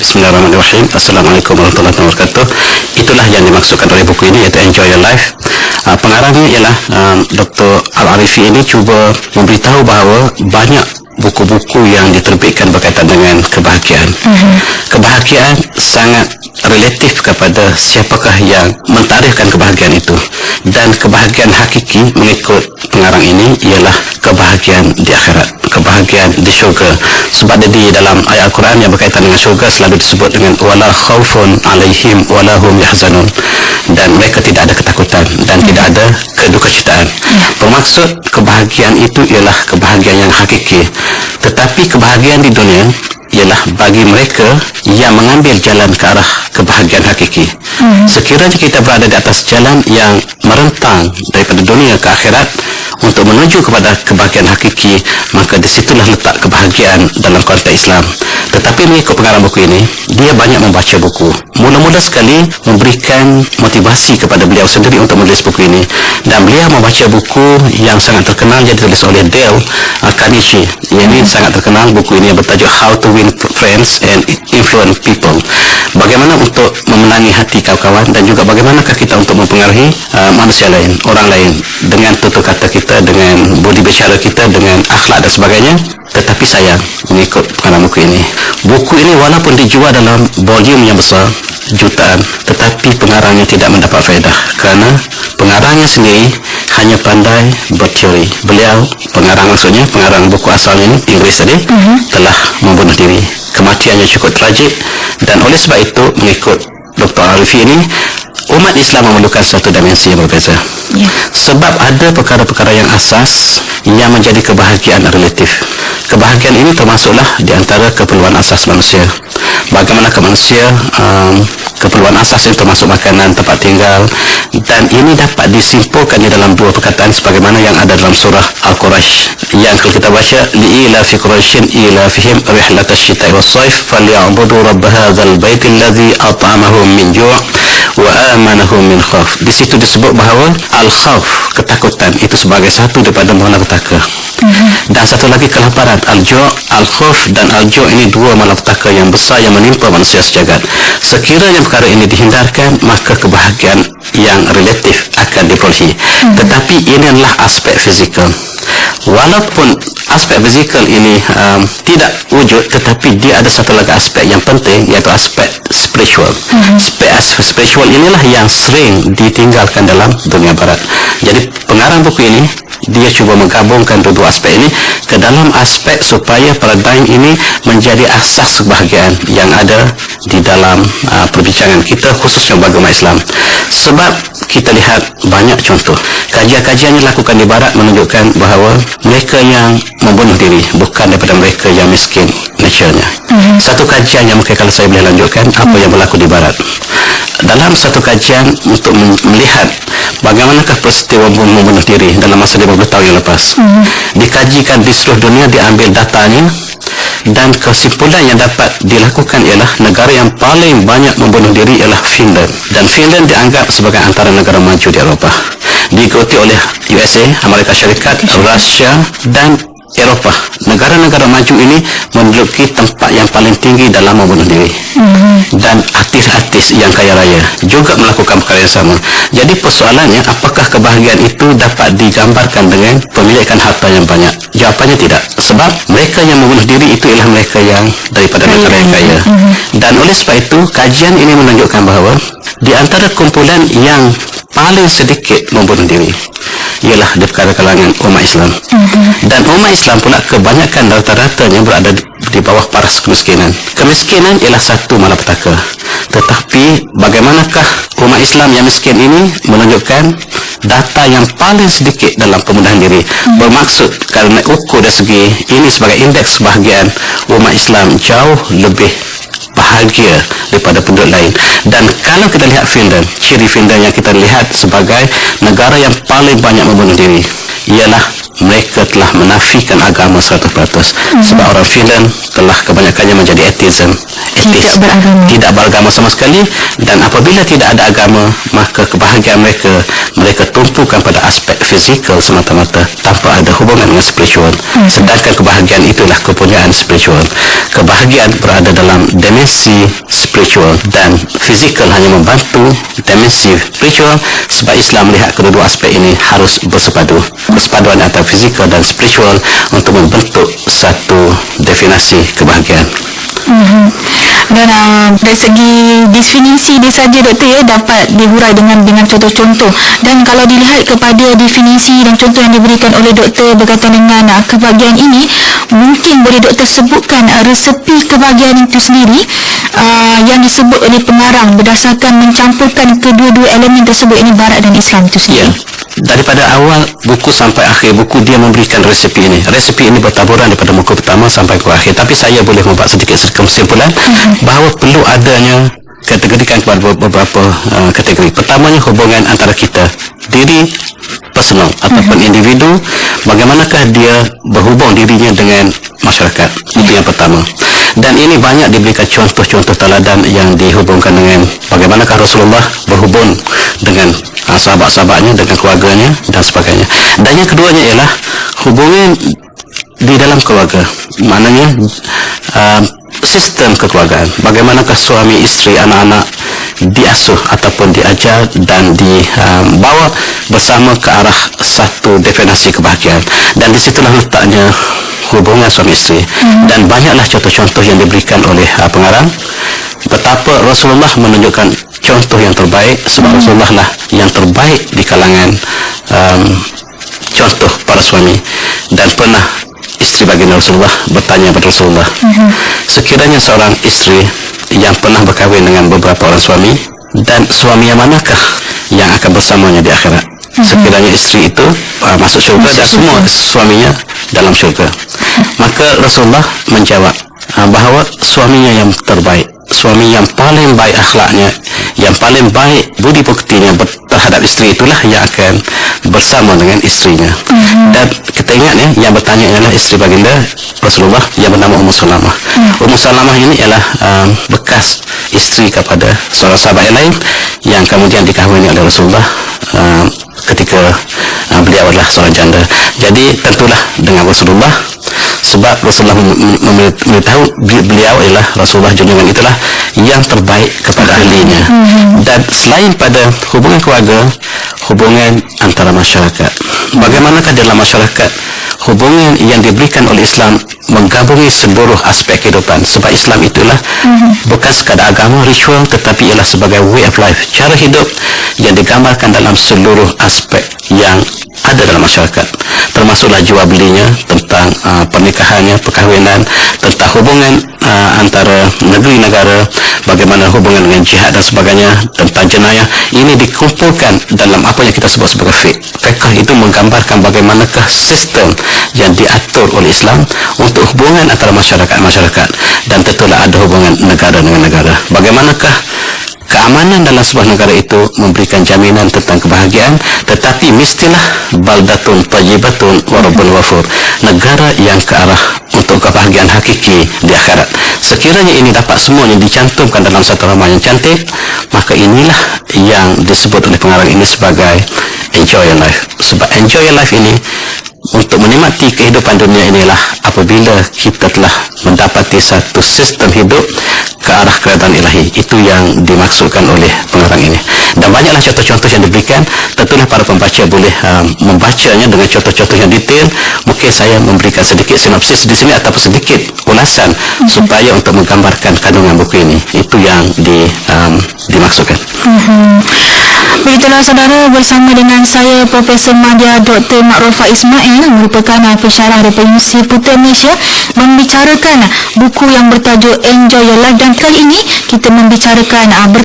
Bismillahirrahmanirrahim. Assalamualaikum warahmatullahi wabarakatuh. Itulah yang dimaksudkan oleh buku ini, iaitu Enjoy Your Life. Pengarangnya ialah Dr. Al-Arifi. Ini cuba memberitahu bahawa banyak buku-buku yang diterbitkan berkaitan dengan kebahagiaan. Kebahagiaan sangat relatif kepada siapakah yang mentarifkan kebahagiaan itu, dan kebahagiaan hakiki mengikut pengarang ini ialah kebahagiaan di akhirat, kebahagiaan di syurga. Sebab di dalam ayat Al-Quran yang berkaitan dengan syurga selalu disebut dengan wala khaufun alaihim wala hum yahzanun, dan mereka tidak ada ketakutan dan tidak ada kedukacittaan. Bermaksud kebahagiaan itu ialah kebahagiaan yang hakiki. Tetapi kebahagiaan di dunia ialah bagi mereka yang mengambil jalan ke arah kebahagiaan hakiki. Sekiranya kita berada di atas jalan yang merentang daripada dunia ke akhirat untuk menuju kepada kebahagiaan hakiki, maka disitulah letak kebahagiaan dalam konteks Islam. Tetapi mengikut pengarang buku ini, dia banyak membaca buku. Mula-mula sekali memberikan motivasi kepada beliau sendiri untuk menulis buku ini, dan beliau membaca buku yang sangat terkenal yang ditulis oleh Dale Carnegie. Ini sangat terkenal, buku ini yang bertajuk How to Win Friends and Influence People. Bagaimana untuk memenangi hati kawan-kawan, dan juga bagaimanakah kita untuk mempengaruhi manusia lain, orang lain, dengan tutur kata kita, dengan budi bicara kita, dengan akhlak dan sebagainya. Tetapi sayang, mengikut pengarang buku ini walaupun dijual dalam volume yang besar, jutaan, tetapi pengarangnya tidak mendapat faedah, kerana pengarangnya sendiri hanya pandai berteori. Beliau, pengarang maksudnya, pengarang buku asalnya ini, Inggris tadi, telah membunuh diri. Kematiannya cukup tragik, dan oleh sebab itu, mengikut Dr. Arifi ini, umat Islam memerlukan satu dimensi yang berbeza. Sebab ada perkara-perkara yang asas yang menjadi kebahagiaan relatif. Kebahagiaan ini termasuklah di antara keperluan asas manusia. Bagaimana manusia keperluan asas itu termasuk makanan, tempat tinggal, dan ini dapat disimpulkan di dalam dua perkataan sebagaimana yang ada dalam surah Al-Quraisy, yang kalau kita baca li'ilafi quraisyin ilafihim rihlatash shita'i was-sayf falyabudu rabb hadzal baitil ladzi at'amahum min ju' wa amanahum min khauf. Di situ disebut bahawa al-khauf, ketakutan, itu sebagai satu daripada malapetaka. Dan satu lagi kelaparan, al-ju', al-khauf dan al-ju' ini dua malapetaka yang besar yang menimpa manusia sejagat. Sekiranya perkara ini dihindarkan, maka kebahagiaan yang relatif akan diperolehi. Tetapi ini adalah aspek fizikal. Walaupun aspek fizikal ini tidak wujud, tetapi dia ada satu lagi aspek yang penting, iaitu aspek spiritual. Aspek spiritual inilah yang sering ditinggalkan dalam dunia barat. Jadi pengarang buku ini, dia cuba menggabungkan dua aspek ini ke dalam aspek supaya paradigm ini menjadi asas kebahagiaan yang ada di dalam perbincangan kita, khususnya bagi umat Islam. Sebab kita lihat banyak contoh kajian-kajian yang dilakukan di barat menunjukkan bahawa mereka yang membunuh diri bukan daripada mereka yang miskin naturalnya. Satu kajian yang mungkin kalau saya boleh lanjutkan apa yang berlaku di barat. Dalam satu kajian untuk melihat bagaimanakah peristiwa membunuh diri dalam masa 50 tahun yang lepas, dikajikan di seluruh dunia, diambil datanya, dan kesimpulan yang dapat dilakukan ialah negara yang paling banyak membunuh diri ialah Finland, dan Finland dianggap sebagai antara negara maju di Eropah, diikuti oleh USA, Amerika Syarikat, Rusia dan Eropah. Negara-negara maju ini menduduki tempat yang paling tinggi dalam membunuh diri. Dan artis-artis yang kaya raya juga melakukan perkara yang sama. Jadi persoalannya, apakah kebahagiaan itu dapat digambarkan dengan pemilikan harta yang banyak? Jawapannya tidak. Sebab mereka yang membunuh diri itu ialah mereka yang daripada negara yang kaya. Dan oleh sebab itu, kajian ini menunjukkan bahawa di antara kumpulan yang paling sedikit membunuh diri ialah di perkara kalangan umat Islam. Dan umat Islam pula kebanyakan rata-ratanya berada di bawah paras kemiskinan. Kemiskinan ialah satu malapetaka. Tetapi bagaimanakah umat Islam yang miskin ini menunjukkan data yang paling sedikit dalam pembunuhan diri. Bermaksud kerana ukur dari segi ini sebagai indeks kebahagiaan, umat Islam jauh lebih bahagia daripada penduduk lain. Dan kalau kita lihat Finland, ciri Finland yang kita lihat sebagai negara yang paling banyak membunuh diri ialah mereka telah menafikan agama 100%. Sebab orang Finland telah kebanyakannya menjadi atheism, Tidak beragama. Tidak beragama sama sekali, dan apabila tidak ada agama, maka kebahagiaan mereka tumpukan pada aspek fizikal semata-mata tanpa ada hubungan dengan spiritual. Sedangkan kebahagiaan itulah kepunyaan spiritual. Kebahagiaan berada dalam dimensi spiritual, dan fizikal hanya membantu dimensi spiritual, sebab Islam melihat kedua-dua aspek ini harus bersepadu. Persepaduan antara fizikal dan spiritual untuk membentuk satu definisi kebahagiaan. Dan dari segi definisi dia saja, doktor, ya, dapat dihurai dengan contoh-contoh. Dan kalau dilihat kepada definisi dan contoh yang diberikan oleh doktor berkaitan dengan kebahagiaan ini, mungkin boleh doktor sebutkan resepi kebahagiaan itu sendiri yang disebut oleh pengarang berdasarkan mencampurkan kedua-dua elemen tersebut, ini Barat dan Islam itu sendiri. Daripada awal buku sampai akhir buku, dia memberikan resepi ini. Resepi ini bertaburan daripada muka pertama sampai ke akhir. Tapi saya boleh membuat sedikit kesimpulan bahawa perlu adanya kategorikan kepada beberapa kategori. Pertamanya, hubungan antara kita, diri personal ataupun individu, bagaimanakah dia berhubung dirinya dengan masyarakat. Itu yang pertama. Dan ini banyak diberikan contoh-contoh teladan yang dihubungkan dengan bagaimanakah Rasulullah berhubung dengan sahabat-sahabatnya, dengan keluarganya dan sebagainya. Dan yang keduanya ialah hubungan di dalam keluarga, maknanya sistem kekeluargaan. Bagaimanakah suami, isteri, anak-anak diasuh ataupun diajar dan dibawa bersama ke arah satu definisi kebahagiaan. Dan disitulah letaknya hubungan suami isteri. Dan banyaklah contoh-contoh yang diberikan oleh pengarang betapa Rasulullah menunjukkan contoh yang terbaik, sebab Rasulullah lah yang terbaik di kalangan contoh para suami. Dan pernah isteri baginda Rasulullah bertanya kepada Rasulullah, sekiranya seorang isteri yang pernah berkahwin dengan beberapa orang suami, dan suami yang manakah yang akan bersamanya di akhirat? Sekiranya isteri itu masuk syurga dan semua suaminya dalam syurga. Maka Rasulullah menjawab bahawa suaminya yang terbaik, suami yang paling baik akhlaknya, yang paling baik budi pekertinya terhadap isteri, itulah yang akan bersama dengan istrinya. Dan kita ingat, ya, yang bertanya ialah isteri baginda Rasulullah yang bernama Ummu Salamah. Ummu Salamah ini ialah bekas isteri kepada seorang sahabat yang lain yang kemudian dikahwini oleh Rasulullah ketika beliau adalah seorang janda. Jadi tentulah dengan Rasulullah, sebab Rasulullah memberitahu beliau ialah Rasulullah junjungan itulah yang terbaik kepada ahlinya. Dan selain pada hubungan keluarga, hubungan antara masyarakat, bagaimanakah dalam masyarakat hubungan yang diberikan oleh Islam menggabungi seluruh aspek kehidupan. Sebab Islam itulah bukan sekadar agama, ritual, tetapi ialah sebagai way of life, cara hidup yang digambarkan dalam seluruh aspek yang ada dalam masyarakat, termasuklah jual belinya, tentang pernikahannya, perkahwinan, tentang hubungan antara negeri-negara, bagaimana hubungan dengan jihad dan sebagainya, tentang jenayah. Ini dikumpulkan dalam apa yang kita sebut sebagai fiqh. Fiqh itu menggambarkan bagaimanakah sistem yang diatur oleh Islam untuk hubungan antara masyarakat-masyarakat, dan tentulah ada hubungan negara dengan negara. Bagaimanakah keamanan dalam sebuah negara itu memberikan jaminan tentang kebahagiaan, tetapi mestilah baldatun tayyibatun wa rabbun ghafur, negara yang ke arah untuk kebahagiaan hakiki di akhirat. Sekiranya ini dapat semuanya dicantumkan dalam satu ramah yang cantik, maka inilah yang disebut oleh pengarang ini sebagai enjoy your life. Sebab enjoy your life ini, untuk menikmati kehidupan dunia inilah apabila kita telah mendapati satu sistem hidup ke arah keredaan ilahi. Itu yang dimaksudkan oleh pengarang ini. Dan banyaklah contoh-contoh yang diberikan. Tentulah para pembaca boleh membacanya dengan contoh-contoh yang detail. Mungkin saya memberikan sedikit sinopsis di sini ataupun sedikit ulasan supaya untuk menggambarkan kandungan buku ini. Itu yang dimaksudkan. Begitulah saudara, bersama dengan saya Profesor Madya Dr. Makrofa Ismail, merupakan pensyarah daripada Universiti Putra Malaysia, membicarakan buku yang bertajuk Enjoy Your Life. Dan kali ini kita membicarakan